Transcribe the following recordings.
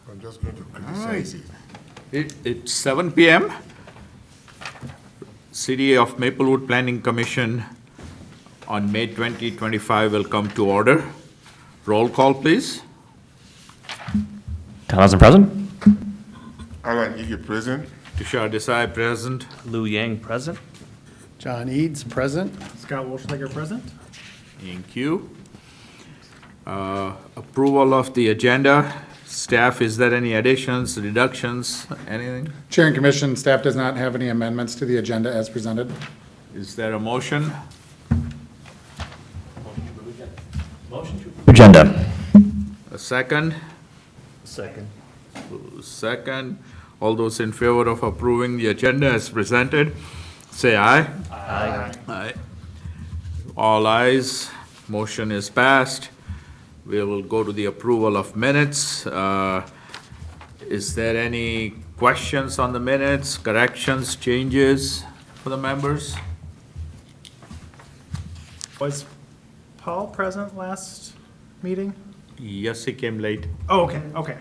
I'm just going to criticize it. It's 7 p.m. City of Maplewood Planning Commission on May 2025 will come to order. Roll call, please. Thomason present. Alan Ige present. Tushar Desai present. Lou Yang present. John Eads, present. Scott Wolfschlager present. Thank you. Approval of the agenda. Staff, is there any additions, reductions, anything? Chair and Commission, staff does not have any amendments to the agenda as presented. Is there a motion? Agenda. A second? Second. Second. All those in favor of approving the agenda as presented, say aye. Aye. Aye. All ayes. Motion is passed. We will go to the approval of minutes. Is there any questions on the minutes, corrections, changes for the members? Was Paul present last meeting? Yes, he came late. Oh, okay.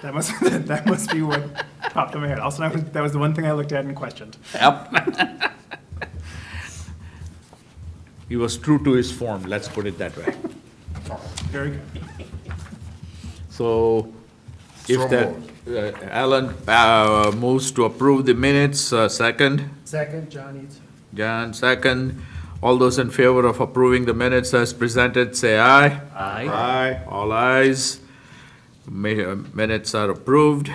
That must be what popped in my head. Also, that was the one thing I looked at and questioned. Yep. He was true to his form, let's put it that way. Very good. So if So that, Alan moves to approve the minutes, second. Second, John Eads. John, second. All those in favor of approving the minutes as presented, say aye. Aye. Aye. All ayes. Minutes are approved.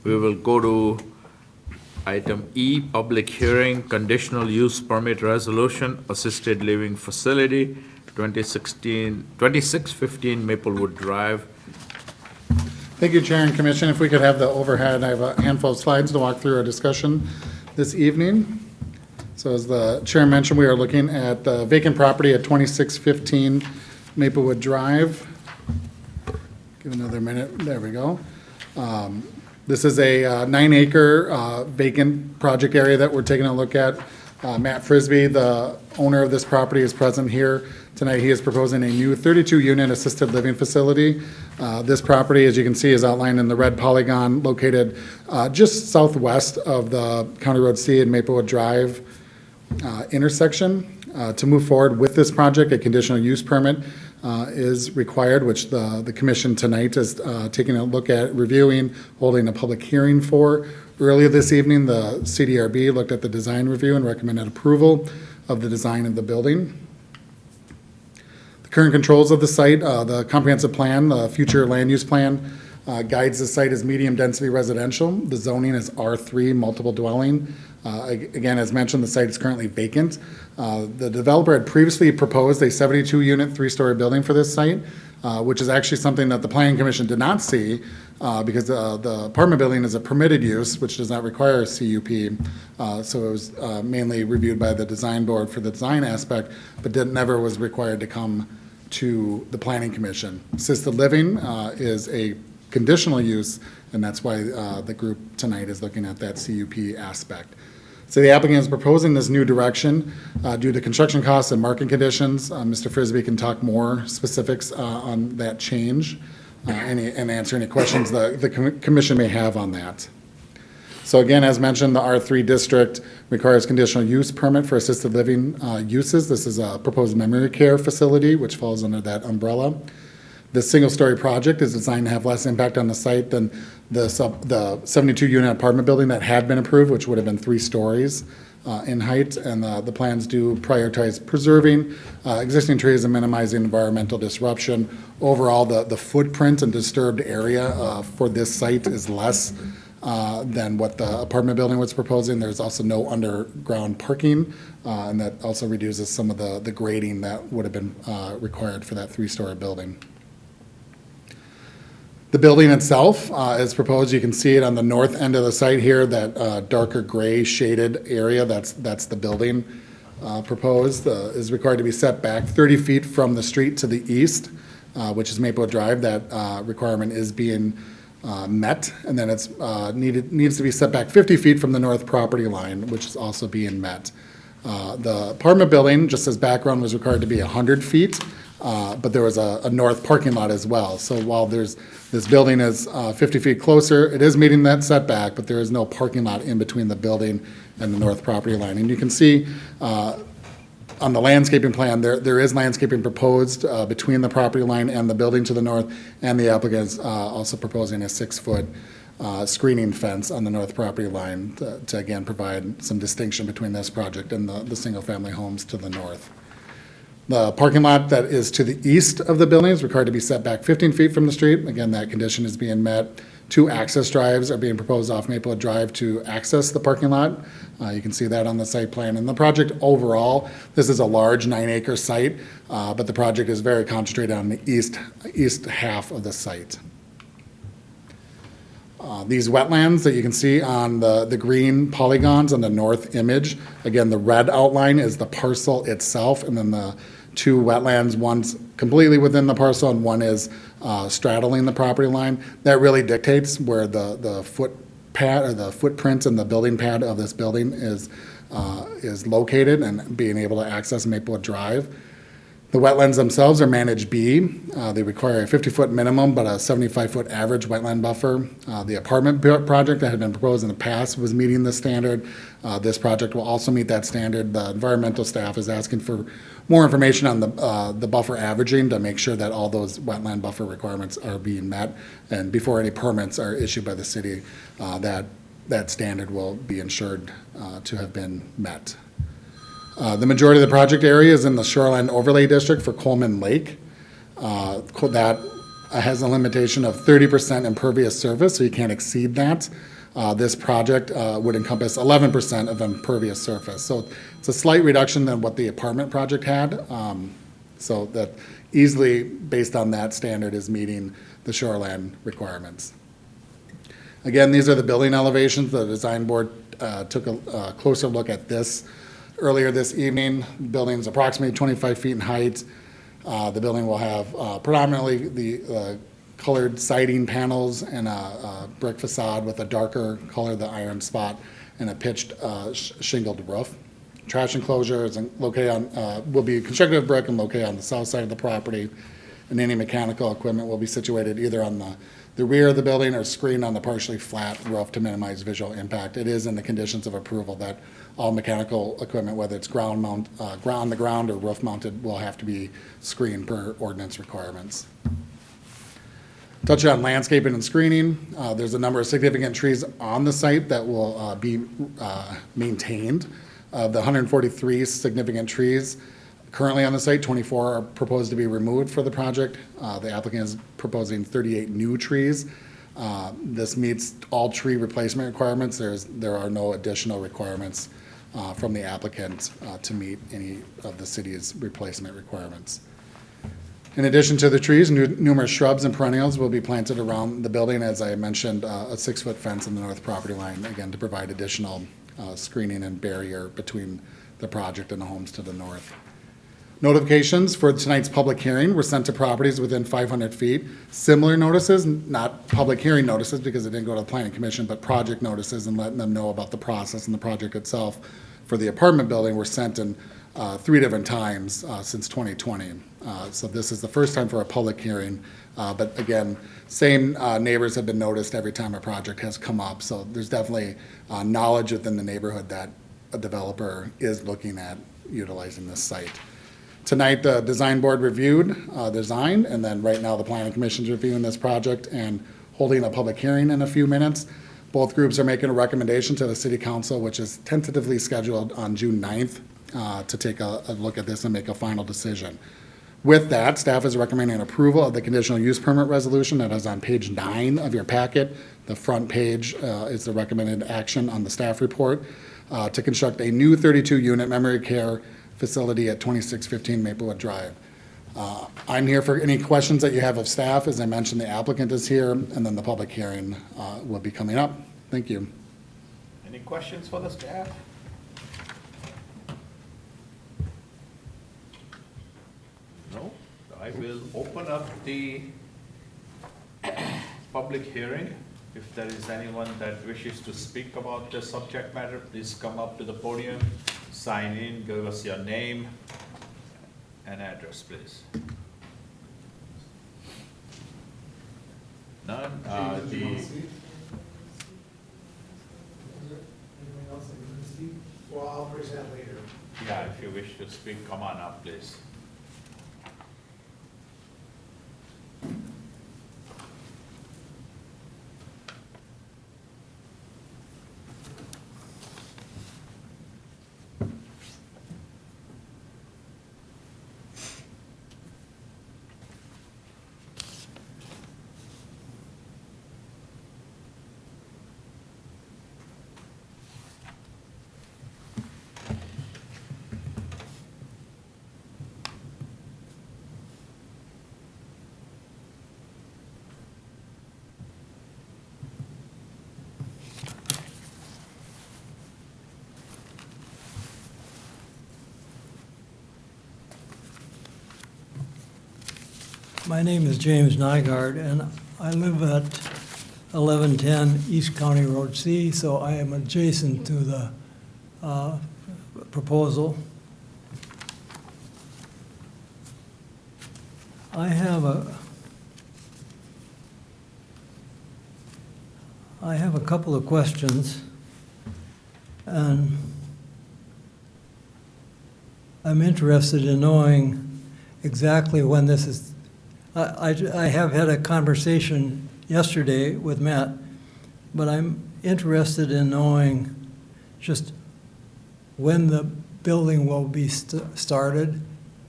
We will go to item E, public hearing, conditional use permit resolution, assisted living facility, 2615 Maplewood Drive. Thank you, Chair and Commission. If we could have the overhead, I have a handful of slides to walk through our discussion this evening. So as the Chair mentioned, we are looking at the vacant property at 2615 Maplewood Drive. Give another minute. There we go. This is a 9-acre vacant project area that we're taking a look at. Matt Frisbee, the owner of this property, is present here tonight. He is proposing a new 32-unit assisted living facility. This property, as you can see, is outlined in the red polygon located just southwest of the County Road C and Maplewood Drive intersection. To move forward with this project, a conditional use permit is required, which the commission tonight is taking a look at reviewing, holding a public hearing for. Earlier this evening, the CDRB looked at the design review and recommended approval of the design of the building. The current controls of the site, the comprehensive plan, the future land use plan guides the site as medium-density residential. The zoning is R3, multiple dwelling. Again, as mentioned, the site is currently vacant. The developer had previously proposed a 72-unit, 3-story building for this site, which is actually something that the Planning Commission did not see because the apartment building is a permitted use, which does not require a CUP. So it was mainly reviewed by the design board for the design aspect, but never was required to come to the Planning Commission. Assisted living is a conditional use, and that's why the group tonight is looking at that CUP aspect. So the applicant is proposing this new direction due to construction costs and market conditions. Mr. Frisbee can talk more specifics on that change and answer any questions the commission may have on that. So again, as mentioned, the R3 district requires conditional use permit for assisted living uses. This is a proposed memory care facility, which falls under that umbrella. This single-story project is designed to have less impact on the site than the 72-unit apartment building that had been approved, which would have been 3 stories in height. And the plans do prioritize preserving existing trees and minimizing environmental disruption. Overall, the footprint and disturbed area for this site is less than what the apartment building was proposing. There's also no underground parking, and that also reduces some of the grading that would have been required for that 3-story building. The building itself is proposed. You can see it on the north end of the site here, that darker gray shaded area. That's the building proposed. Is required to be set back 30 feet from the street to the east, which is Maplewood Drive. That requirement is being met, and then it's needs to be set back 50 feet from the north property line, which is also being met. The apartment building, just as background, was required to be 100 feet but there was a north parking lot as well. So while this building is 50 feet closer, it is meeting that setback, but there is no parking lot in between the building and the north property line. And you can see on the landscaping plan, there is landscaping proposed between the property line and the building to the north, and the applicant is also proposing a 6-foot screening fence on the north property line to again provide some distinction between this project and the single-family homes to the north. The parking lot that is to the east of the building is required to be set back 15 feet from the street. Again, that condition is being met. 2 access drives are being proposed off Maplewood Drive to access the parking lot. You can see that on the site plan. And the project overall, this is a large 9-acre site, but the project is very concentrated on the east half of the site. These wetlands that you can see on the green polygons on the north image, again, the red outline is the parcel itself, and then the 2 wetlands, one's completely within the parcel and one is straddling the property line. That really dictates where the footpad or the footprint and the building pad of this building is located and being able to access Maplewood Drive. The wetlands themselves are managed B. They require a 50-foot minimum, but a 75-foot average wetland buffer. The apartment project that had been proposed in the past was meeting this standard. This project will also meet that standard. The environmental staff is asking for more information on the buffer averaging to make sure that all those wetland buffer requirements are being met. And before any permits are issued by the city, that standard will be ensured to have been met. The majority of the project area is in the shoreline overlay district for Coleman Lake. That has a limitation of 30% impervious surface, so you can't exceed that. This project would encompass 11% of impervious surface. So it's a slight reduction than what the apartment project had. So that easily, based on that standard, is meeting the shoreline requirements. Again, these are the building elevations. The design board took a closer look at this earlier this evening. The building is approximately 25 feet in height. The building will have predominantly the colored siding panels and a brick facade with a darker color, the iron spot, and a pitched shingled roof. Trash enclosure is located on, will be constructed of brick and located on the south side of the property. And any mechanical equipment will be situated either on the rear of the building or screened on the partially flat roof to minimize visual impact. It is in the conditions of approval that all mechanical equipment, whether it's on the ground or roof mounted, will have to be screened per ordinance requirements. Touching on landscaping and screening, there's a number of significant trees on the site that will be maintained. Of the 143 significant trees currently on the site, 24 are proposed to be removed for the project. The applicant is proposing 38 new trees. This meets all tree replacement requirements. There are no additional requirements from the applicant to meet any of the city's replacement requirements. In addition to the trees, numerous shrubs and perennials will be planted around the building. As I mentioned, a 6-foot fence in the north property line, again, to provide additional screening and barrier between the project and the homes to the north. Notifications for tonight's public hearing were sent to properties within 500 feet. Similar notices, not public hearing notices because it didn't go to the planning commission, but project notices and letting them know about the process and the project itself for the apartment building were sent in 3 different times since 2020. So this is the first time for a public hearing, but again, same neighbors have been noticed every time a project has come up. So there's definitely knowledge within the neighborhood that a developer is looking at utilizing this site. Tonight, the design board reviewed design, and then right now the planning commission is reviewing this project and holding a public hearing in a few minutes. Both groups are making a recommendation to the city council, which is tentatively scheduled on June 9th to take a look at this and make a final decision. With that, staff is recommending approval of the conditional use permit resolution that is on page 9 of your packet. The front page is the recommended action on the staff report to construct a new 32-unit memory care facility at 2615 Maplewood Drive. I'm here for any questions that you have of staff. As I mentioned, the applicant is here, and then the public hearing will be coming up. Thank you. Any questions for the staff? No? I will open up the public hearing. If there is anyone that wishes to speak about the subject matter, please come up to the podium, sign in, give us your name and address, please. Well, I'll present later. Yeah, if you wish to speak, come on up, please. My name is James Nygaard, and I live at 1110 East County Road C, so I am adjacent to the proposal. I have a couple of questions, and I'm interested in knowing exactly when this is. I have had a conversation yesterday with Matt, but I'm interested in knowing just when the building will be started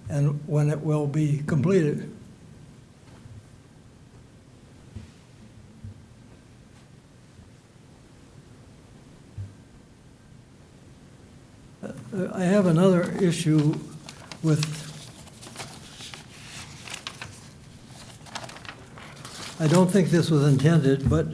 and when it will be completed. I have another issue with, I don't think this was intended, but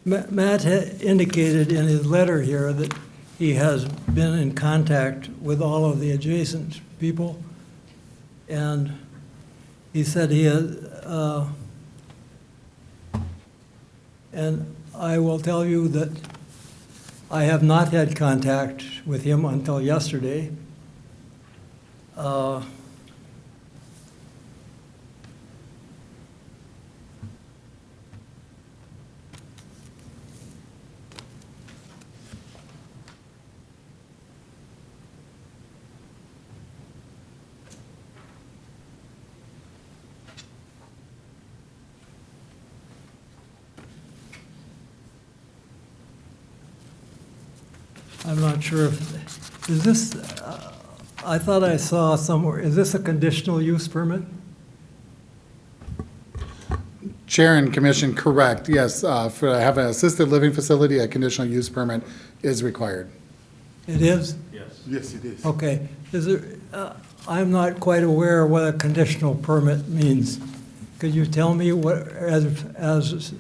Matt indicated in his letter here that he has been in contact with all of the adjacent people, and he said he has, and I will tell you that I have not had contact with him until yesterday. I'm not sure if, is this, I thought I saw somewhere, is this a conditional use permit? Chair and Commission, correct, yes. For to have an assisted living facility, a conditional use permit is required. It is? Yes, it is. Okay. Is there, I'm not quite aware what a conditional permit means. Could you tell me what, as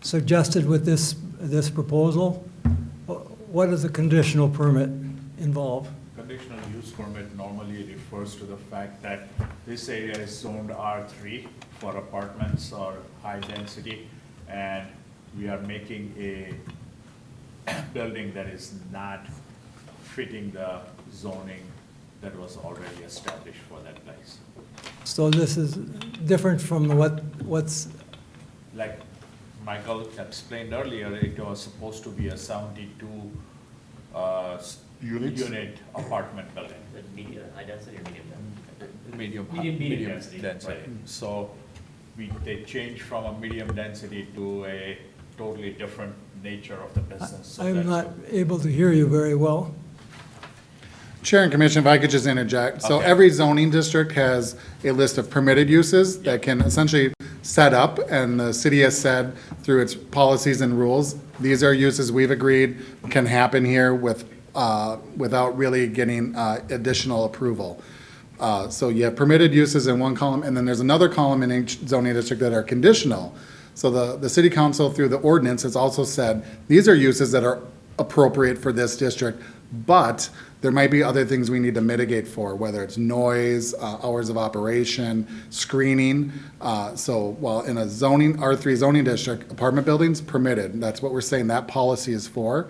suggested with this proposal, what does a conditional permit involve? Conditional use permit normally refers to the fact that this area is zoned R3 for apartments or high density, and we are making a building that is not fitting the zoning that was already established for that place. So this is different from what's, Like Michael explained earlier, it was supposed to be a 72 Units? unit apartment building. Medium, high density or medium density? Medium density, density. right. So they changed from a medium density to a totally different nature of the business. So I'm that's not what- able to hear you very well. Chair and Commission, if I could just interject. So Okay. every zoning district has a list of permitted uses that can essentially set up, and the city has said through its policies and rules, these are uses we've agreed can happen here without really getting additional approval. So you have permitted uses in one column, and then there's another column in each zoning district that are conditional. So the city council, through the ordinance, has also said, these are uses that are appropriate for this district, but there might be other things we need to mitigate for, whether it's noise, hours of operation, screening. So while in a zoning, R3 zoning district, apartment buildings permitted, that's what we're saying that policy is for.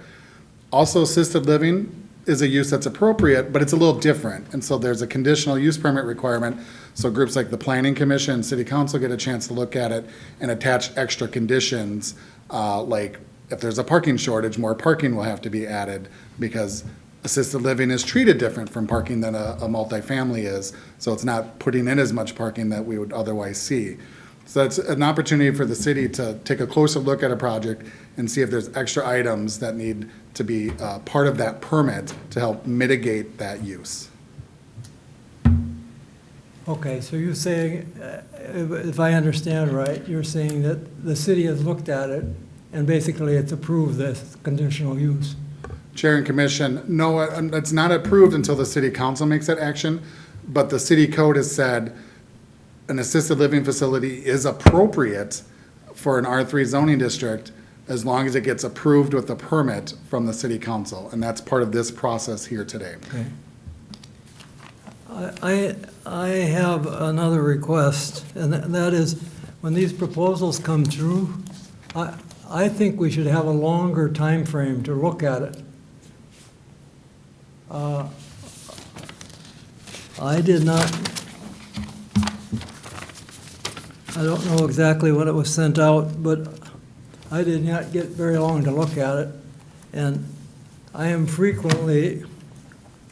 Also, assisted living is a use that's appropriate, but it's a little different. And so there's a conditional use permit requirement. So groups like the Planning Commission and City Council get a chance to look at it and attach extra conditions, like if there's a parking shortage, more parking will have to be added because assisted living is treated different from parking than a multifamily is. So it's not putting in as much parking that we would otherwise see. So that's an opportunity for the city to take a closer look at a project and see if there's extra items that need to be part of that permit to help mitigate that use. Okay, so you're saying, if I understand right, you're saying that the city has looked at it and basically it's approved this conditional use. Chair and Commission, no, it's not approved until the City Council makes that action, but the city code has said an assisted living facility is appropriate for an R3 zoning district as long as it gets approved with a permit from the City Council, and that's part of this process here today. Okay. I have another request, and that is, when these proposals come through, I think we should have a longer time frame to look at it. I did not, I don't know exactly when it was sent out, but I did not get very long to look at it, and I am frequently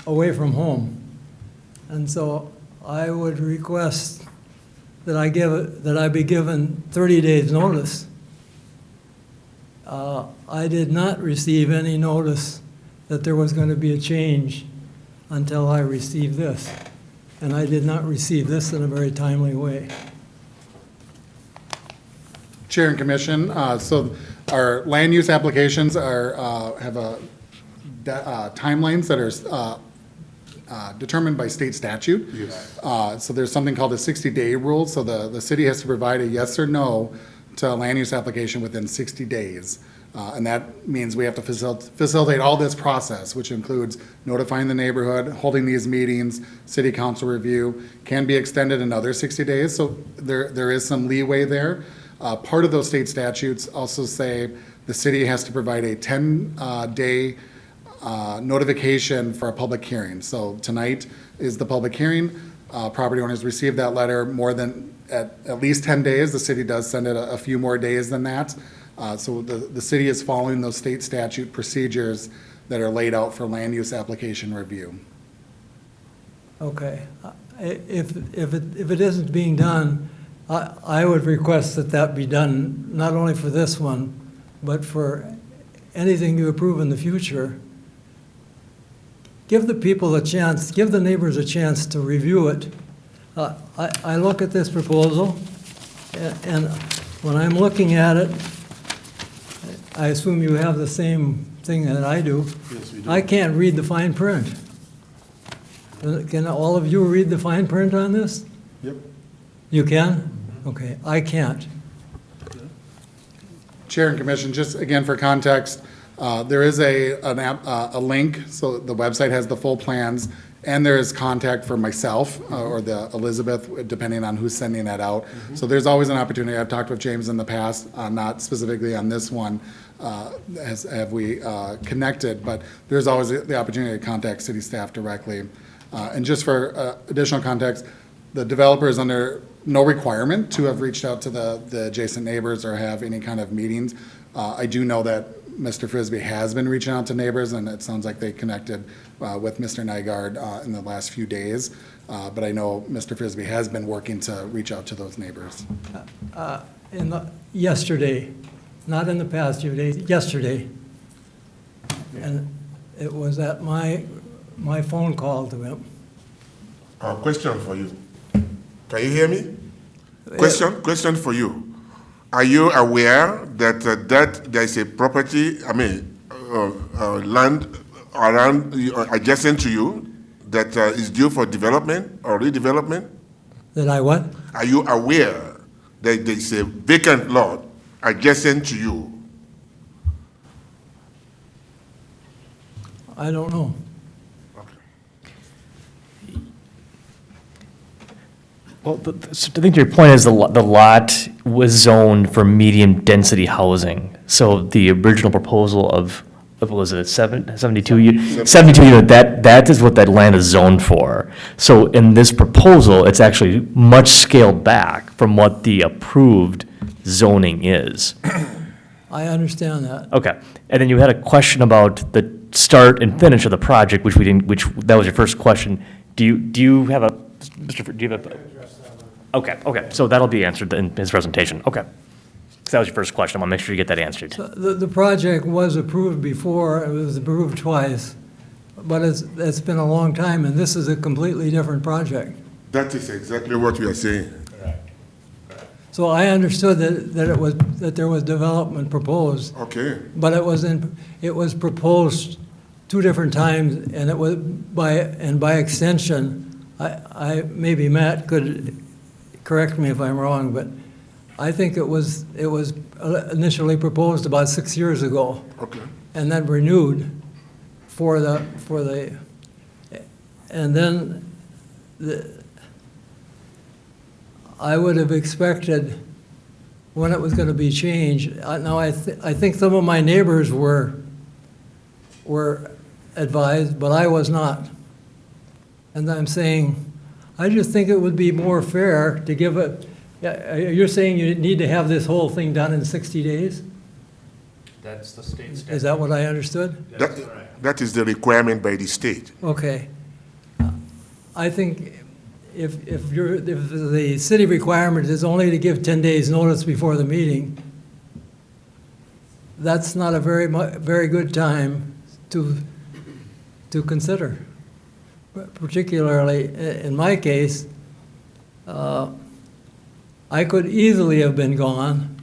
away from home. And so I would request that I be given 30 days' notice. I did not receive any notice that there was going to be a change until I received this. And I did not receive this in a very timely way. Chair and Commission, so our land use applications have timelines that are determined by state statute. Yes. So there's something called a 60-day rule, so the city has to provide a yes or no to a land use application within 60 days. And that means we have to facilitate all this process, which includes notifying the neighborhood, holding these meetings, city council review, can be extended another 60 days, so there is some leeway there. Part of those state statutes also say the city has to provide a 10-day notification for a public hearing. So tonight is the public hearing. Property owners receive that letter more than at least 10 days. The city does send it a few more days than that. So the city is following those state statute procedures that are laid out for land use application review. Okay. If it isn't being done, I would request that that be done, not only for this one, but for anything you approve in the future. Give the people a chance, give the neighbors a chance to review it. I look at this proposal, and when I'm looking at it, I assume you have the same thing that I do. Yes, we do. I can't read the fine print. Can all of you read the fine print on this? Yep. You can? Okay, I can't. Chair and Commission, just again for context, there is a link, so the website has the full plans, and there is contact for myself or the Elizabeth, depending on who's sending that out. So there's always an opportunity. I've talked with James in the past, not specifically on this one, have we connected, but there's always the opportunity to contact city staff directly. And just for additional context, the developer is under no requirement to have reached out to the adjacent neighbors or have any kind of meetings. I do know that Mr. Frisbee has been reaching out to neighbors, and it sounds like they connected with Mr. Nygaard in the last few days. But I know Mr. Frisbee has been working to reach out to those neighbors. Yesterday, not in the past few days, yesterday. And it was at my phone call to him. Question for you. Can you hear me? Question for you. Are you aware that that there is a property, land around adjacent to you that is due for development or redevelopment? That I what? Are you aware that there is a vacant lot adjacent to you? I don't know. Okay. Well, so I think your point is the lot was zoned for medium-density housing. So the original proposal of, what was it, 72 unit, that is what that land is zoned for. So in this proposal, it's actually much scaled back from what the approved zoning is. I understand that. Okay, and then you had a question about the start and finish of the project, which we didn't, that was your first question. Do you have a, Mr. Do you have a? Okay, so that'll be answered in his presentation, okay. So that was your first question, I want to make sure you get that answered. So the project was approved before, it was approved twice, but it's been a long time, and this is a completely different project. That is exactly what we are saying. So I understood that there was development proposed, Okay, but it was proposed two different times, and it was by extension, maybe Matt could correct me if I'm wrong, but I think it was initially proposed about 6 years ago, okay. and then renewed and then I would have expected when it was going to be changed. Now, I think some of my neighbors were advised, but I was not. And I'm saying, I just think it would be more fair to give it, you're saying you need to have this whole thing done in 60 days? That's the state statute. Is that what I understood? That is the requirement by the state. Okay. I think if the city requirement is only to give 10 days' notice before the meeting, that's not a very good time to consider. Particularly, in my case, I could easily have been gone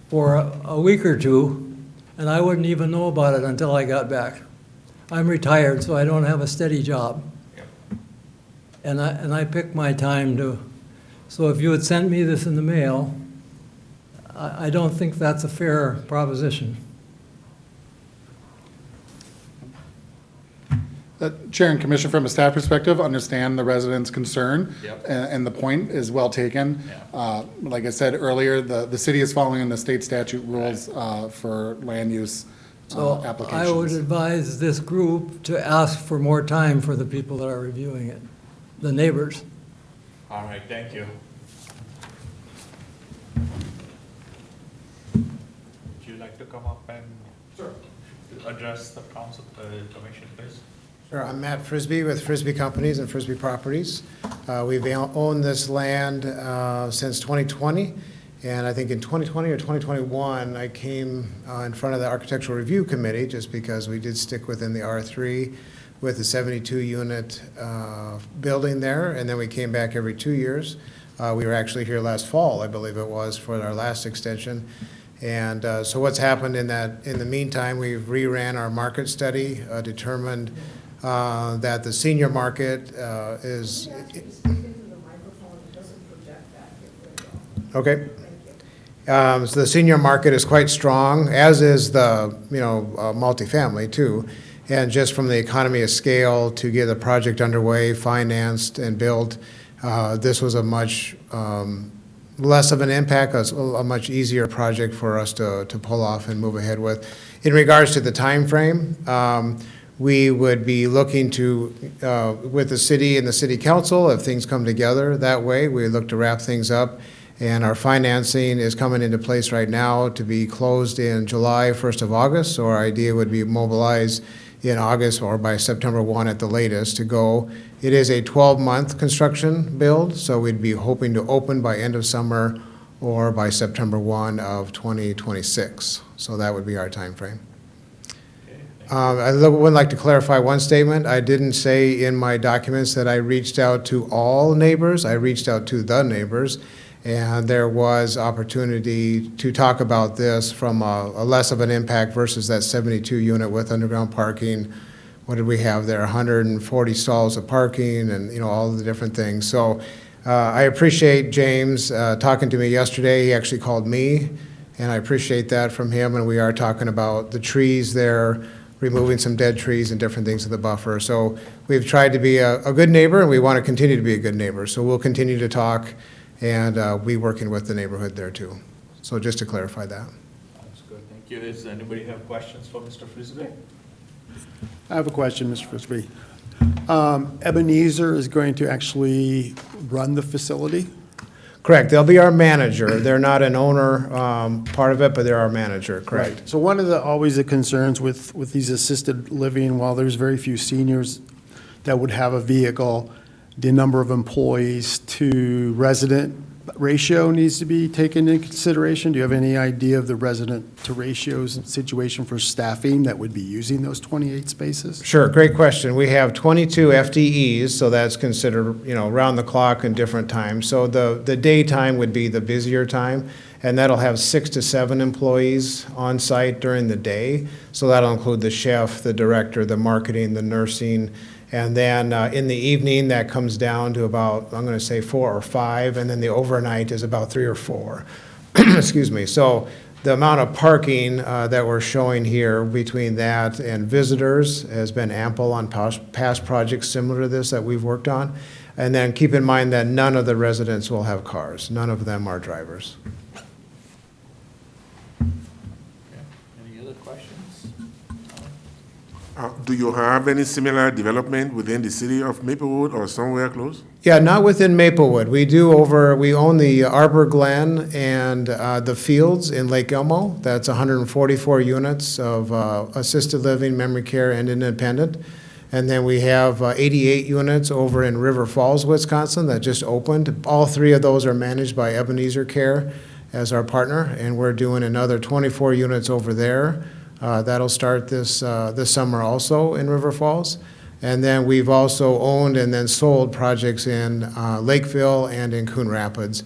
for a week or two, and I wouldn't even know about it until I got back. I'm retired, so I don't have a steady job. And I pick my time to, so if you had sent me this in the mail, I don't think that's a fair proposition. Chair and Commission, from a staff perspective, understand the residents' concern. Yep. And the point is well taken. Like I said earlier, the city is following the state statute rules for land use So applications. I would advise this group to ask for more time for the people that are reviewing it, the neighbors. All right, thank you. Would you like to come up and address the council, commission, please? Sure, I'm Matt Frisbee with Frisbee Companies and Frisbee Properties. We've owned this land since 2020, and I think in 2020 or 2021, I came in front of the Architectural Review Committee just because we did stick within the R3 with the 72-unit building there, and then we came back every 2 years. We were actually here last fall, I believe it was, for our last extension. And so what's happened in the meantime, we've reran our market study, determined that the senior market is. Okay. So the senior market is quite strong, as is the multifamily too. And just from the economy of scale to get the project underway, financed and built, this was a much less of an impact, a much easier project for us to pull off and move ahead with. In regards to the time frame, we would be looking to, with the city and the city council, if things come together that way, we look to wrap things up. And our financing is coming into place right now to be closed in July, 1st of August. So our idea would be mobilized in August or by September 1 at the latest to go. It is a 12-month construction build, so we'd be hoping to open by end of summer or by September 1 of 2026. So that would be our time frame. I would like to clarify one statement. I didn't say in my documents that I reached out to all neighbors. I reached out to the neighbors, and there was opportunity to talk about this from a less of an impact versus that 72 unit with underground parking. What did we have there? 140 stalls of parking and all the different things. So I appreciate James talking to me yesterday. He actually called me, and I appreciate that from him. And we are talking about the trees there removing some dead trees and different things in the buffer. So we've tried to be a good neighbor, and we want to continue to be a good neighbor. So we'll continue to talk and be working with the neighborhood there too. So just to clarify that. That's good, thank you. Does anybody have questions for Mr. Frisbee? I have a question, Mr. Frisbee. Ebenezer is going to actually run the facility? Correct. They'll be our manager. They're not an owner part of it, but they're our manager, correct? Right. So one of the, always the concerns with these assisted living, while there's very few seniors that would have a vehicle, the number of employees to resident ratio needs to be taken into consideration. Do you have any idea of the resident to ratios situation for staffing that would be using those 28 spaces? Sure, great question. We have 22 FTEs, so that's considered, round the clock and different times. So the daytime would be the busier time, and that'll have 6 to 7 employees on site during the day. So that'll include the chef, the director, the marketing, the nursing. And then in the evening, that comes down to about, I'm going to say 4 or 5, and then the overnight is about 3 or 4. Excuse me. So the amount of parking that we're showing here between that and visitors has been ample on past projects similar to this that we've worked on. And then keep in mind that none of the residents will have cars. None of them are drivers. Any other questions? Do you have any similar development within the city of Maplewood or somewhere close? Yeah, not within Maplewood. We own the Arbor Glen and the Fields in Lake Elmo. That's 144 units of assisted living, memory care, and independent. And then we have 88 units over in River Falls, Wisconsin, that just opened. All 3 of those are managed by Ebenezer Care as our partner, and we're doing another 24 units over there. That'll start this summer also in River Falls. And then we've also owned and then sold projects in Lakeville and in Coon Rapids.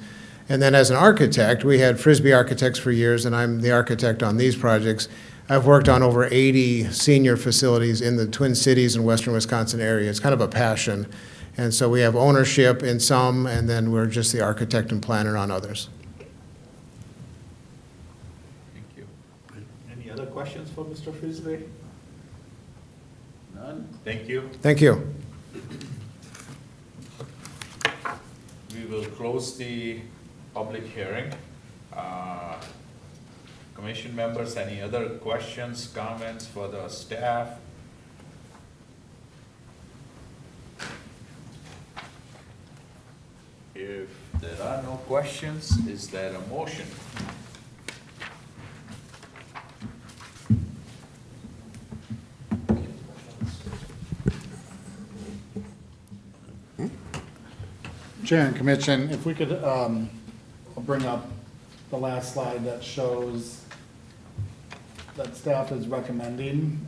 And then as an architect, we had Frisbee Architects for years, and I'm the architect on these projects. I've worked on over 80 senior facilities in the Twin Cities and Western Wisconsin area. It's kind of a passion. And so we have ownership in some, and then we're just the architect and planner on others. Thank you. Any other questions for Mr. Frisbee? None? Thank you. Thank you. We will close the public hearing. Commission members, any other questions, comments for the staff? If there are no questions, is there a motion? Chair and Commission, if we could, I'll bring up the last slide that shows that staff is recommending.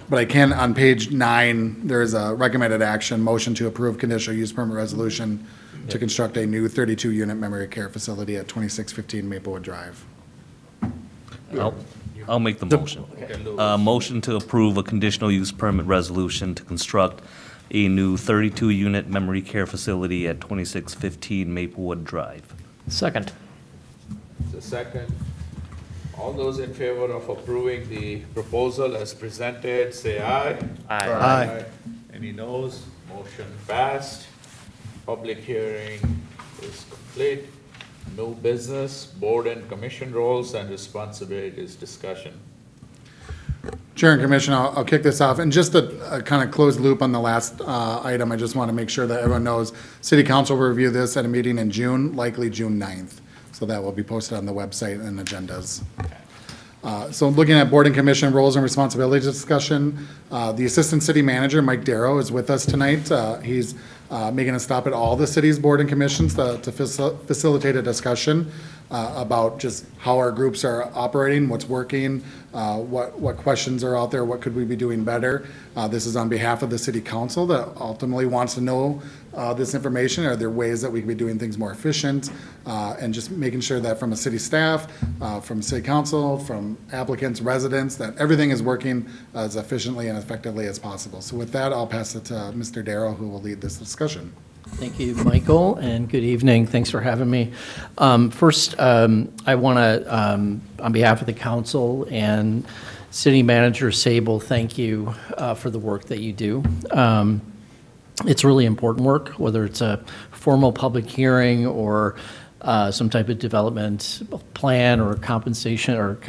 But I can, on page 9, there is a recommended action, motion to approve conditional use permit resolution to construct a new 32-unit memory care facility at 2615 Maplewood Drive. I'll make the motion. Motion to approve a conditional use permit resolution to construct a new 32-unit memory care facility at 2615 Maplewood Drive. Second. The second. All those in favor of approving the proposal as presented, say aye. Aye. Any noes? Motion passed. Public hearing is complete. No business, board and commission roles and responsibilities discussion. Chair and Commission, I'll kick this off. And just to kind of close the loop on the last item, I just want to make sure that everyone knows, City Council will review this at a meeting in June, likely June 9th. So that will be posted on the website and agendas. So looking at board and commission roles and responsibilities discussion, the Assistant City Manager, Mike Darrow, is with us tonight. He's making a stop at all the city's board and commissions to facilitate a discussion about just how our groups are operating, what's working, what questions are out there, what could we be doing better. This is on behalf of the City Council that ultimately wants to know this information. Are there ways that we can be doing things more efficient? And just making sure that from a city staff, from City Council, from applicants, residents, that everything is working as efficiently and effectively as possible. So with that, I'll pass it to Mr. Darrow, who will lead this discussion. Thank you, Michael, and good evening. Thanks for having me. First, I want to, on behalf of the council and City Manager Sable, thank you for the work that you do. It's really important work, whether it's a formal public hearing or some type of development plan or compensation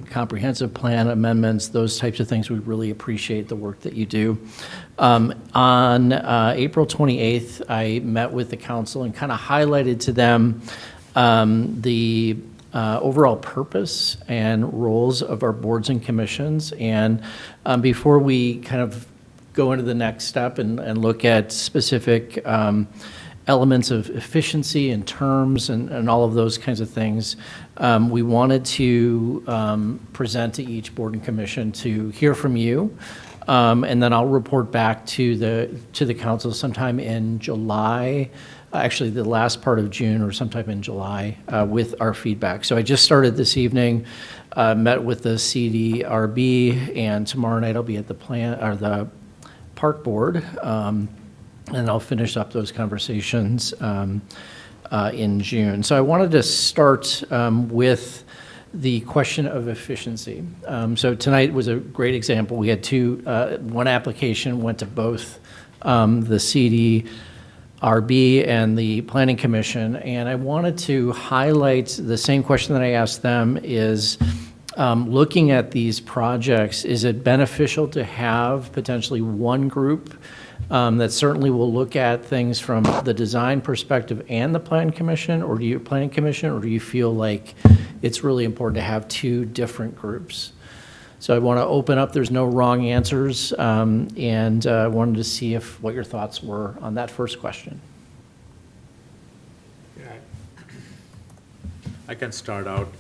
comprehensive plan amendments, those types of things. We really appreciate the work that you do. On April 28th, I met with the council and kind of highlighted to them the overall purpose and roles of our boards and commissions. And before we kind of go into the next step and look at specific elements of efficiency and terms and all of those kinds of things, we wanted to present to each board and commission to hear from you. And then I'll report back to the council sometime in July, actually the last part of June or sometime in July, with our feedback. So I just started this evening, met with the CDRB, and tomorrow night I'll be at the park board, and I'll finish up those conversations in June. So I wanted to start with the question of efficiency. So tonight was a great example. We had one application went to both the CDRB and the Planning Commission, and I wanted to highlight the same question that I asked them is, looking at these projects, is it beneficial to have potentially one group that certainly will look at things from the design perspective and the planning commission, or do you feel like it's really important to have two different groups? So I want to open up, there's no wrong answers, and I wanted to see what your thoughts were on that first question. I can start out.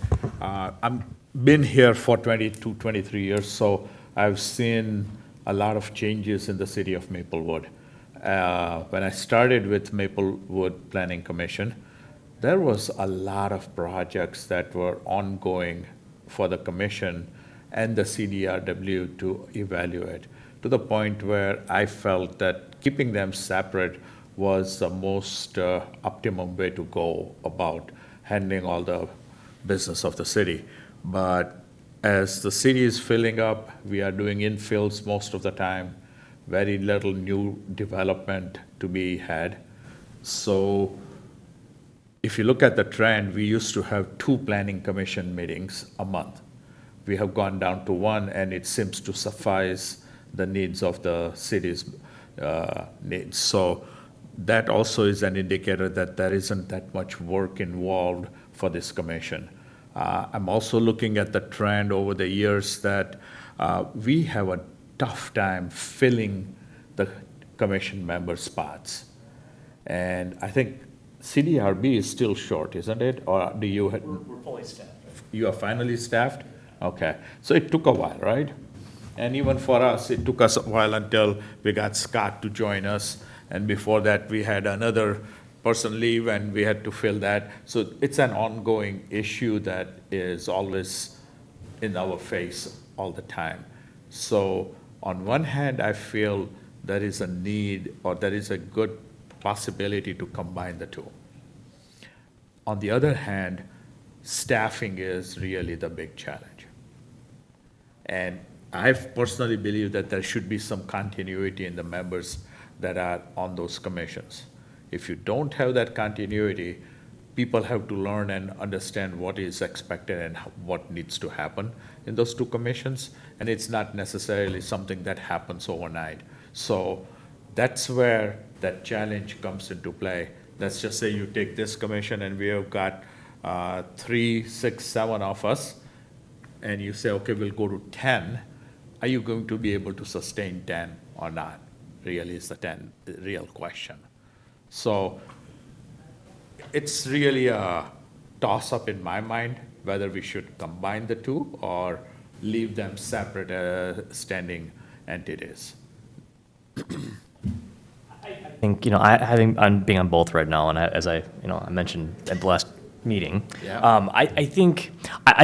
I'm been here for 22, 23 years, so I've seen a lot of changes in the city of Maplewood. When I started with Maplewood Planning Commission, there was a lot of projects that were ongoing for the commission and the CDRW to evaluate, to the point where I felt that keeping them separate was the most optimum way to go about handling all the business of the city. But as the city is filling up, we are doing infills most of the time, very little new development to be had. So if you look at the trend, we used to have 2 planning commission meetings a month. We have gone down to 1, and it seems to suffice the needs of the city's needs. So that also is an indicator that there isn't that much work involved for this commission. I'm also looking at the trend over the years that we have a tough time filling the commission member spots. And I think CDRB is still short, isn't it? Or do you? We're fully staffed. You are finally staffed? Okay. So it took a while, right? And even for us, it took us a while until we got Scott to join us. And before that, we had another person leave, and we had to fill that. So it's an ongoing issue that is always in our face all the time. So on one hand, I feel there is a need, or there is a good possibility to combine the two. On the other hand, staffing is really the big challenge. And I personally believe that there should be some continuity in the members that are on those commissions. If you don't have that continuity, people have to learn and understand what is expected and what needs to happen in those 2 commissions, and it's not necessarily something that happens overnight. So that's where that challenge comes into play. Let's just say you take this commission, and we have got 3, 6, 7 of us, and you say, okay, we'll go to 10. Are you going to be able to sustain 10 or not? Really is the real question. So it's really a toss-up in my mind whether we should combine the 2 or leave them separate standing entities. I think, being on both right now, and as I mentioned at the last meeting, Yeah. I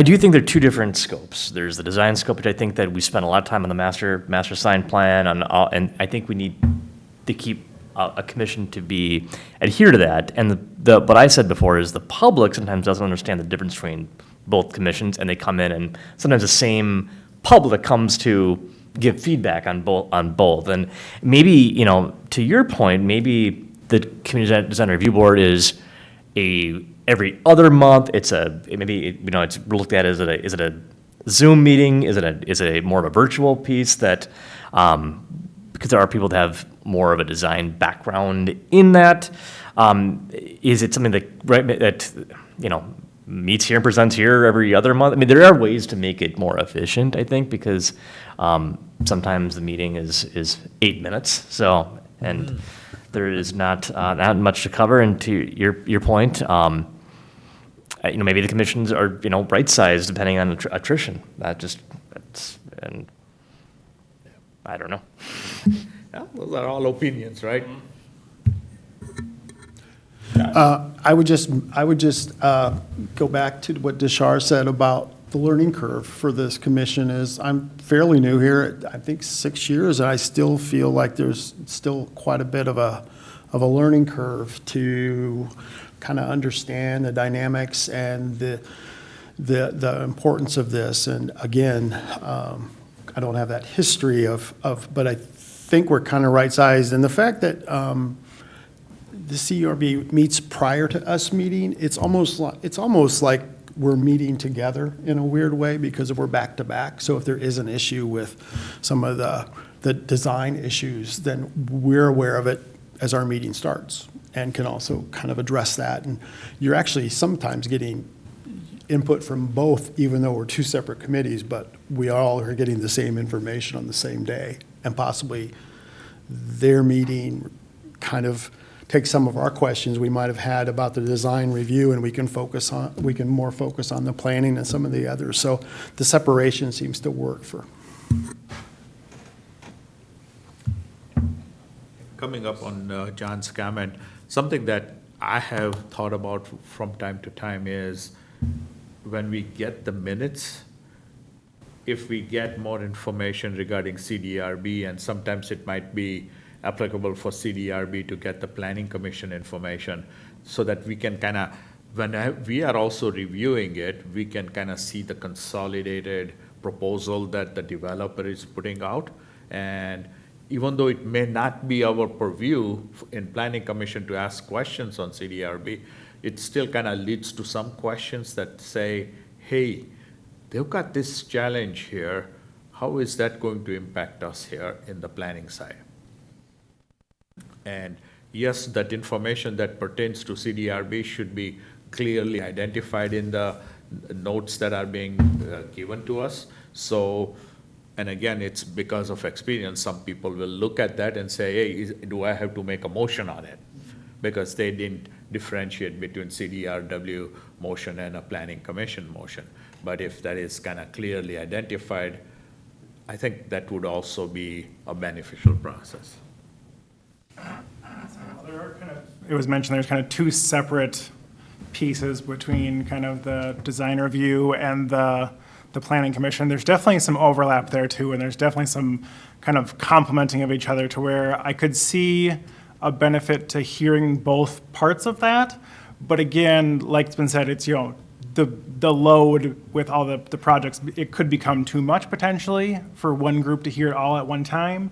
do think there are 2 different scopes. There's the design scope, which I think that we spent a lot of time on the master sign plan, and I think we need to keep a commission to adhere to that. And what I said before is the public sometimes doesn't understand the difference between both commissions, and they come in and sometimes the same public comes to give feedback on both. And maybe, you know, to your point, maybe the Community Design Review Board is every other month. It's it's looked at as is it a Zoom meeting? Is it more of a virtual piece that, because there are people that have more of a design background in that, is it something that meets here and presents here every other month? I mean, there are ways to make it more efficient, I think, because sometimes the meeting is 8 minutes, so, and there is not much to cover. And to your point, maybe the commissions are, right-sized depending on attrition. And I don't know. Yeah, those are all opinions, right? I would just go back to what Deshar said about the learning curve for this commission. Is I'm fairly new here, I think 6 years, and I still feel like there's still quite a bit of a learning curve to kind of understand the dynamics and the importance of this. And again, I don't have that history but I think we're kind of right-sized. And the fact that the CRB meets prior to us meeting, it's almost like we're meeting together in a weird way because we're back to back. So if there is an issue with some of the design issues, then we're aware of it as our meeting starts and can also kind of address that. And you're actually sometimes getting input from both, even though we're two separate committees, but we all are getting the same information on the same day, and possibly their meeting kind of takes some of our questions we might have had about the design review, and we can more focus on the planning and some of the others. So the separation seems to work for. Coming up on John's comment, something that I have thought about from time to time is when we get the minutes, if we get more information regarding CDRB, and sometimes it might be applicable for CDRB to get the Planning Commission information, so that we can kind of, when we are also reviewing it, we can kind of see the consolidated proposal that the developer is putting out. And even though it may not be our purview in Planning Commission to ask questions on CDRB, it still kind of leads to some questions that say, hey, they've got this challenge here. How is that going to impact us here in the planning side? And yes, that information that pertains to CDRB should be clearly identified in the notes that are being given to us. So, and again, it's because of experience. Some people will look at that and say, hey, do I have to make a motion on it? Because they didn't differentiate between CDRW motion and a Planning Commission motion. But if that is kind of clearly identified, I think that would also be a beneficial process. It was mentioned there's kind of two separate pieces between kind of the design review and the Planning Commission. There's definitely some overlap there too, and there's definitely some kind of complementing of each other to where I could see a benefit to hearing both parts of that. But again, like it's been said, it's, the load with all the projects, it could become too much potentially for one group to hear it all at one time.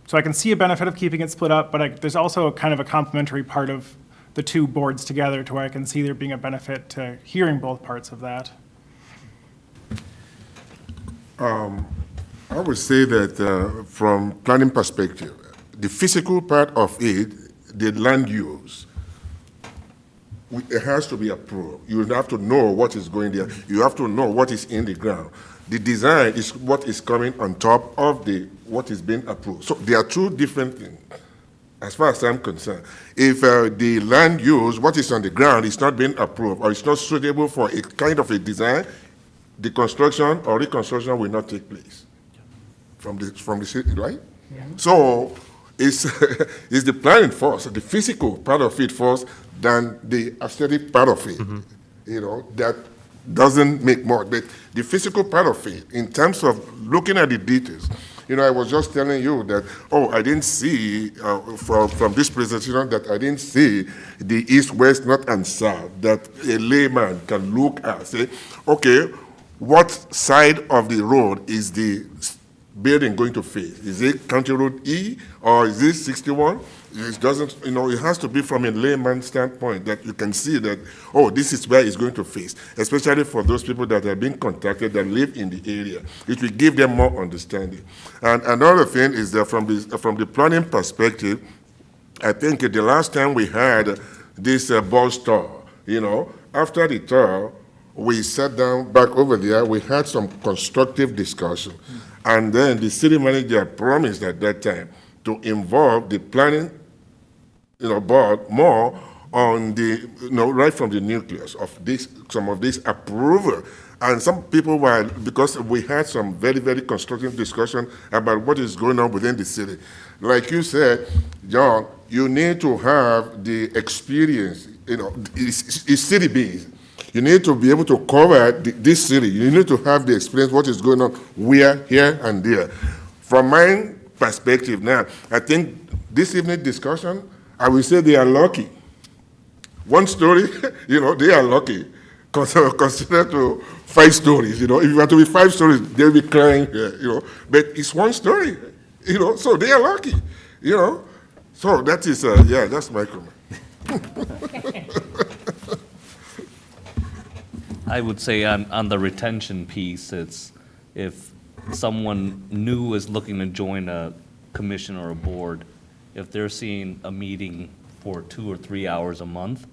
So I can see a benefit of keeping it split up, but there's also a kind of a complementary part of the two boards together to where I can see there being a benefit to hearing both parts of that. I would say that from planning perspective, the physical part of it, the land use, it has to be approved. You have to know what is going there. You have to know what is in the ground. The design is what is coming on top of what is being approved. So there are two different things, as far as I'm concerned. If the land use, what is on the ground, is not being approved or it's not suitable for a kind of a design, the construction or reconstruction will not take place from the city, right? Yeah. So it's the planning first, the physical part of it first, than the aesthetic part of it. Mm-hmm. That doesn't make more. But the physical part of it, in terms of looking at the details, I was just telling you that, I didn't see, from this presentation, that I didn't see the east, west, north, and south, that a layman can look at, say, okay, what side of the road is the building going to face? Is it County Road E or is it 61? It doesn't, it has to be from a layman standpoint that you can see that, oh, this is where it's going to face, especially for those people that are being contacted that live in the area. It will give them more understanding. And another thing is that from the planning perspective, I think the last time we had this bus tour, after the tour, we sat down back over there, we had some constructive discussion. And then the city manager promised at that time to involve the planning board more on the, right from the nucleus of some of this approval. And some people were, because we had some very, very constructive discussion about what is going on within the city. Like you said, John, you need to have the experience, it's city-based. You need to be able to cover this city. You need to have the experience, what is going on where, here, and there. From my perspective now, I think this evening discussion, I will say they are lucky. One story, they are lucky. Consider to 5 stories, If you want to be 5 stories, they'll be crying here, But it's one story, so they are lucky, So that is, that's my comment. I would say on the retention piece, it's if someone new is looking to join a commission or a board, if they're seeing a meeting for 2 or 3 hours a month,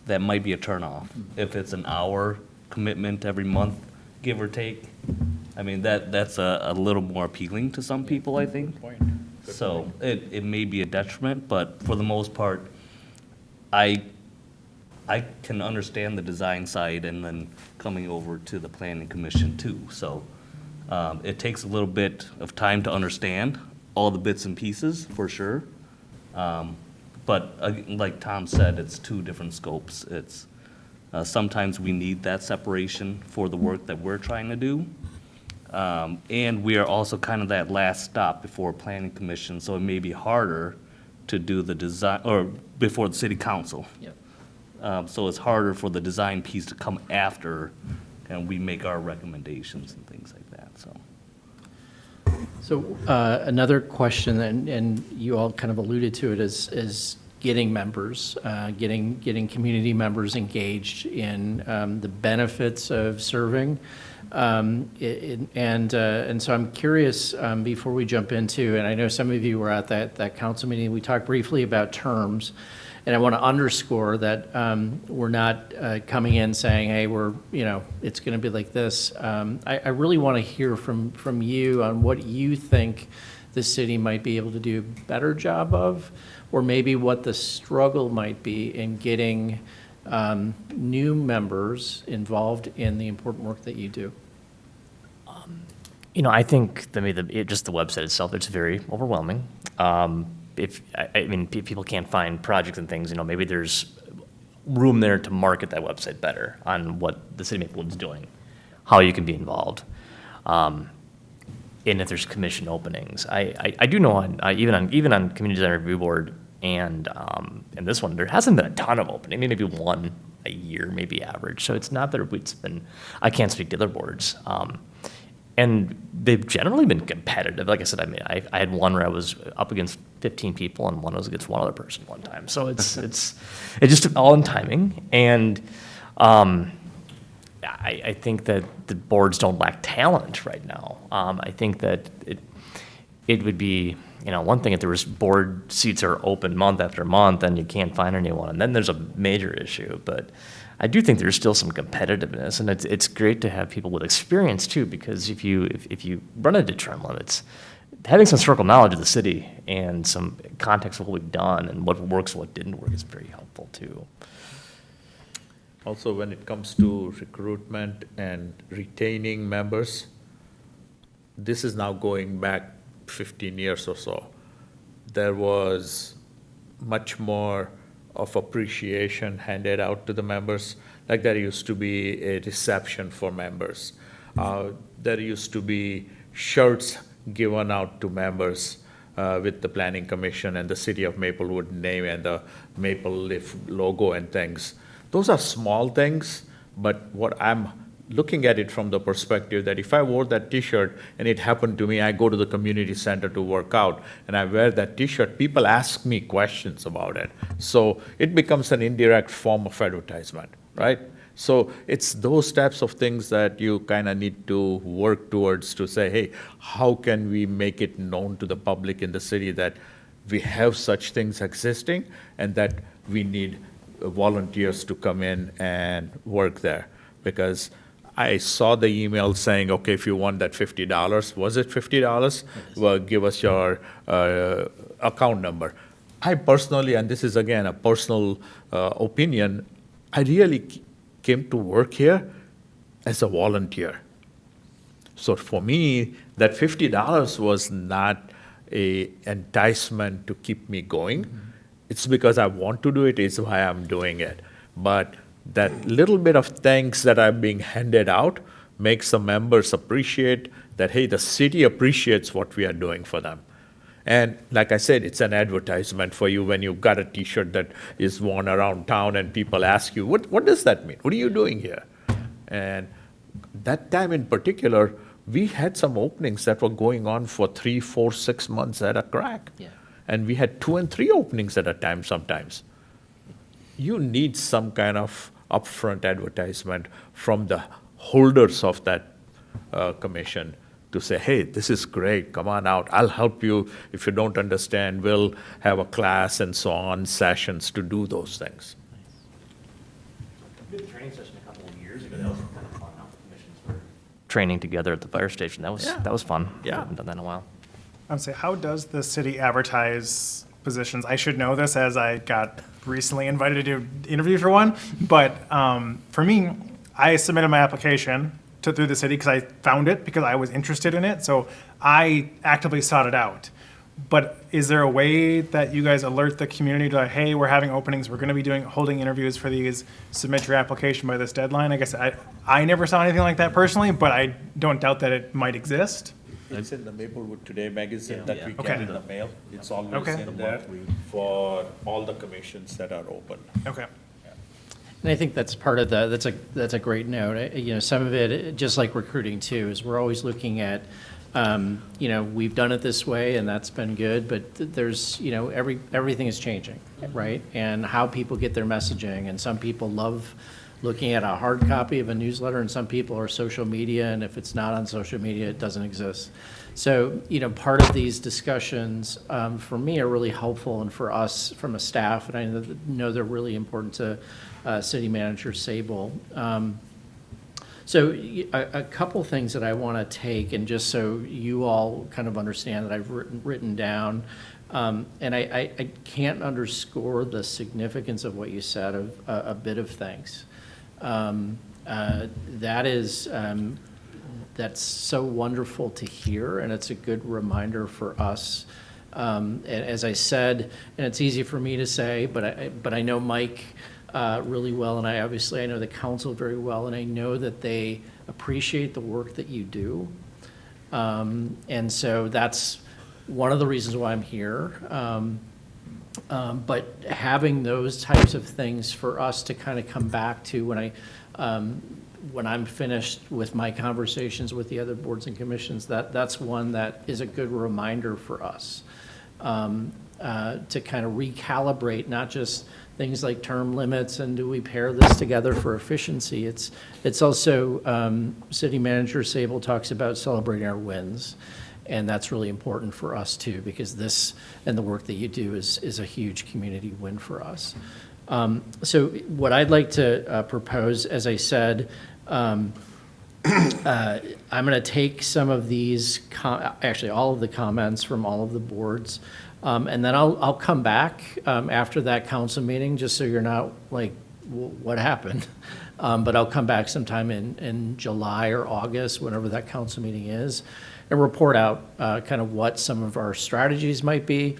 that might be a turnoff. If it's an hour commitment every month, give or take, I mean, that's a little more appealing to some people, I think. So it may be a detriment, but for the most part, I can understand the design side and then coming over to the planning commission too. So it takes a little bit of time to understand all the bits and pieces, for sure. But like Tom said, it's 2 different scopes. It's sometimes we need that separation for the work that we're trying to do. And we are also kind of that last stop before planning commission, so it may be harder to do the design, or before the city council. Yep. So it's harder for the design piece to come after, and we make our recommendations and things like that, so. So another question, and you all kind of alluded to it, is getting members, getting community members engaged in the benefits of serving. And so I'm curious, before we jump into, and I know some of you were at that council meeting, we talked briefly about terms. And I want to underscore that we're not coming in saying, hey, it's going to be like this. I really want to hear from you on what you think the city might be able to do a better job of, or maybe what the struggle might be in getting new members involved in the important work that you do. I think just the website itself, it's very overwhelming. If people can't find projects and things, maybe there's room there to market that website better on what the city of Maplewood's doing, how you can be involved, and if there's commission openings. I do know even on Community Design Review Board and this one, there hasn't been a ton of opening, maybe one a year, maybe average. So it's not that it's been. I can't speak to other boards. And they've generally been competitive. Like I said, I had one where I was up against 15 people, and one was against one other person one time. So it's just all in timing. And I think that the boards don't lack talent right now. I think that it would be one thing if there was board seats are open month after month and you can't find anyone, and then there's a major issue. But I do think there's still some competitiveness, and it's great to have people with experience too, because if you run into term limits, having some historical knowledge of the city and some context of what we've done and what works, what didn't work is very helpful too. Also, when it comes to recruitment and retaining members, this is now going back 15 years or so. There was much more of appreciation handed out to the members. Like there used to be a reception for members. There used to be shirts given out to members with the Planning Commission and the City of Maplewood name and the maple leaf logo and things. Those are small things, but what I'm looking at it from the perspective that if I wore that T-shirt and it happened to me, I go to the community center to work out and I wear that T-shirt, people ask me questions about it. So it becomes an indirect form of advertisement, right? So it's those types of things that you kind of need to work towards to say, hey, how can we make it known to the public in the city that we have such things existing and that we need volunteers to come in and work there? Because I saw the email saying, okay, if you want that $50, was it $50? Well, give us your account number. I personally, and this is again a personal opinion, I really came to work here as a volunteer. So for me, that $50 was not a enticement to keep me going. It's because I want to do it, is why I'm doing it. But that little bit of thanks that are being handed out makes the members appreciate that, hey, the city appreciates what we are doing for them. And like I said, it's an advertisement for you when you've got a T-shirt that is worn around town and people ask you, what does that mean? What are you doing here? And that time in particular, we had some openings that were going on for 3, 4, 6 months at a crack. Yeah. And we had 2 and 3 openings at a time sometimes. You need some kind of upfront advertisement from the holders of that commission to say, hey, this is great, come on out, I'll help you. If you don't understand, we'll have a class and so on, sessions to do those things. We did a training session a couple of years ago. That was kind of fun. How the commissions were training together at the fire station. That was fun. Yeah. I haven't done that in a while. I would say, how does the city advertise positions? I should know this as I got recently invited to do an interview for one, but for me, I submitted my application through the city because I found it because I was interested in it, so I actively sought it out. But is there a way that you guys alert the community to, hey, we're having openings, we're going to be holding interviews for these, submit your application by this deadline? I guess I never saw anything like that personally, but I don't doubt that it might exist. It's in the Maplewood Today magazine that we Okay. get in the mail. It's always Okay. in there for all the commissions that are open. Okay. And I think that's part of that's a great note. You know, some of it, just like recruiting too, is we're always looking at, you know, we've done it this way and that's been good, but there's, you know, everything is changing, right? And how people get their messaging, and some people love looking at a hard copy of a newsletter, and some people are social media, and if it's not on social media, it doesn't exist. So, you know, part of these discussions, for me, are really helpful, and for us from a staff, and I know they're really important to City Manager Sable. So a couple things that I want to take, and just so you all kind of understand that I've written down, and I can't underscore the significance of what you said, of a bit of thanks. That is, that's so wonderful to hear, and it's a good reminder for us. And as I said, and it's easy for me to say, but I know Mike really well, and I know the council very well, and I know that they appreciate the work that you do. And so that's one of the reasons why I'm here. But having those types of things for us to kind of come back to when I'm finished with my conversations with the other boards and commissions, that's one that is a good reminder for us to kind of recalibrate, not just things like term limits and do we pair this together for efficiency. It's also, City Manager Sable talks about celebrating our wins. And that's really important for us too, because this and the work that you do is a huge community win for us. So what I'd like to propose, as I said, I'm going to take some of these, actually all of the comments from all of the boards, and then I'll come back after that council meeting, just so you're not like, what happened? But I'll come back sometime in July or August, whenever that council meeting is, and report out kind of what some of our strategies might be.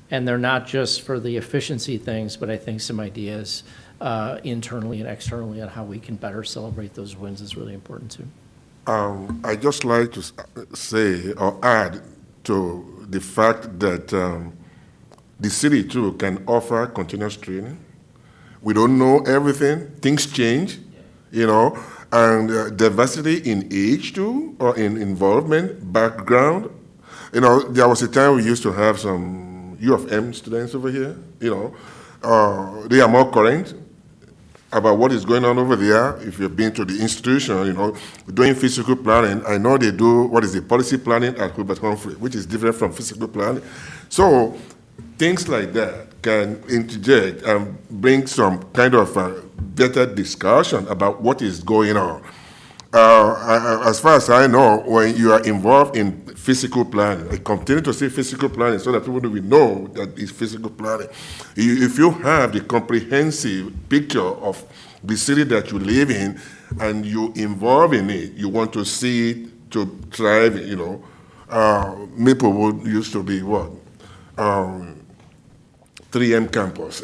And they're not just for the efficiency things, but I think some ideas internally and externally on how we can better celebrate those wins is really important too. I'd just like to say or add to the fact that the city too can offer continuous training. We don't know everything, things change, you know, and diversity in age too, or in involvement, background. You know, there was a time we used to have some U of M students over here, you know. They are more current about what is going on over there. If you've been to the institution, you know, doing physical planning, I know they do what is the policy planning at Hubert Humphrey, which is different from physical planning. So things like that can interject and bring some kind of better discussion about what is going on. As far as I know, when you are involved in physical planning, I continue to say physical planning so that people will know that it's physical planning. If you have the comprehensive picture of the city that you live in and you involve in it, you want to see it to thrive, you know. Maplewood used to be what? 3M campus.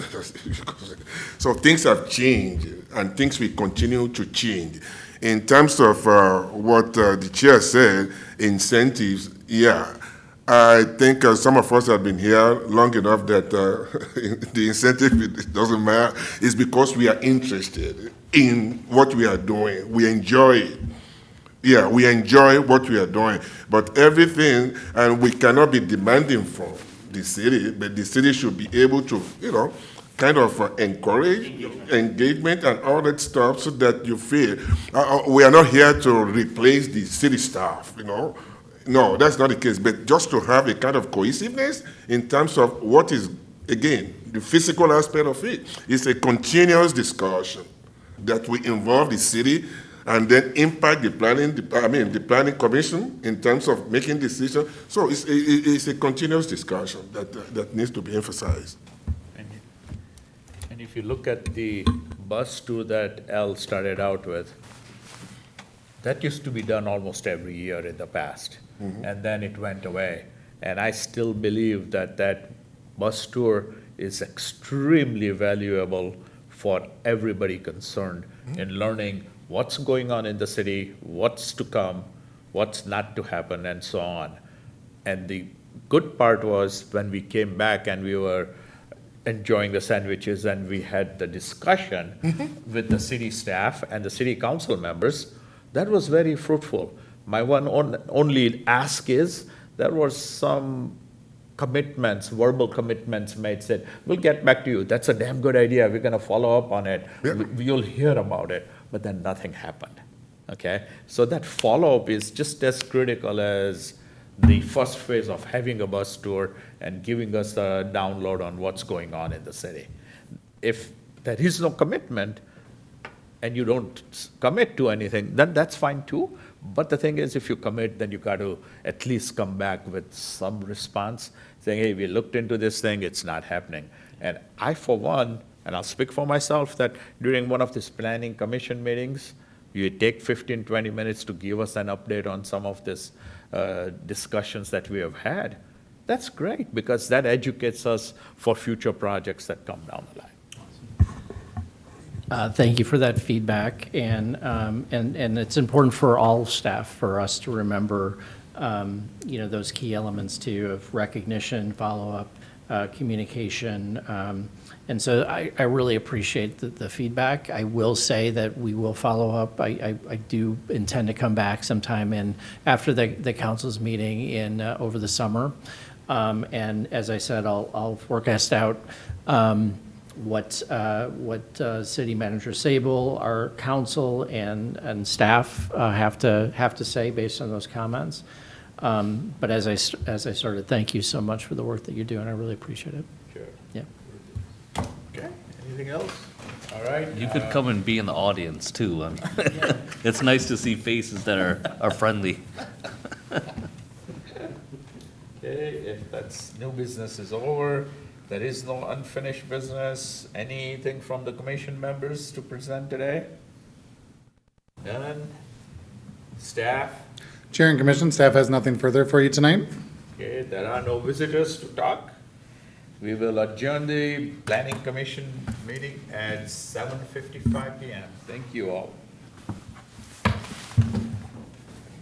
So things have changed and things will continue to change. In terms of what the chair said, incentives, yeah. I think some of us have been here long enough that the incentive, it doesn't matter. It's because we are interested in what we are doing. We enjoy it. Yeah, we enjoy what we are doing. But everything, and we cannot be demanding from the city, but the city should be able to, you know, kind of encourage engagement and all that stuff so that you feel, we are not here to replace the city staff, you know. No, that's not the case, but just to have a kind of cohesiveness in terms of what is, again, the physical aspect of it. It's a continuous discussion that will involve the city and then impact the planning commission in terms of making decisions. So it's a continuous discussion that needs to be emphasized. And if you look at the bus tour that Al started out with, that used to be done almost every year in the past, and then it went away. And I still believe that that bus tour is extremely valuable for everybody concerned in learning what's going on in the city, what's to come, what's not to happen, and so on. And the good part was when we came back and we were enjoying the sandwiches and we had the discussion with the city staff and the city council members, that was very fruitful. My only ask is, there were some commitments, verbal commitments made, said, we'll get back to you. That's a damn good idea. We're going to follow up on it. Yep. You'll hear about it. But then nothing happened. Okay? So that follow-up is just as critical as the first phase of having a bus tour and giving us a download on what's going on in the city. If there is no commitment and you don't commit to anything, then that's fine too. But the thing is, if you commit, then you got to at least come back with some response saying, hey, we looked into this thing, it's not happening. And I, for one, and I'll speak for myself, that during one of these planning commission meetings, you take 15, 20 minutes to give us an update on some of these discussions that we have had. That's great, because that educates us for future projects that come down the line. Thank you for that feedback, and it's important for all staff, for us to remember, those key elements too, of recognition, follow-up, communication, and so I really appreciate the feedback. I will say that we will follow up. I do intend to come back sometime after the council's meeting over the summer, and as I said, I'll forecast out what City Manager Sable, our council, and staff have to say based on those comments. But as I started, thank you so much for the work that you're doing. I really appreciate it. Sure. Yeah. Okay, anything else? All right. You could come and be in the audience too. I mean, it's nice to see faces that are friendly. Okay, if that's, new business is over, there is no unfinished business. Anything from the commission members to present today? None? Staff? Chair and Commission, staff has nothing further for you tonight. Okay, there are no visitors to talk. We will adjourn the planning commission meeting at 7:55 PM. Thank you all.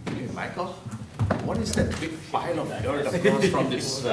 Hey, Michael, what is that big pile of dirt across from this?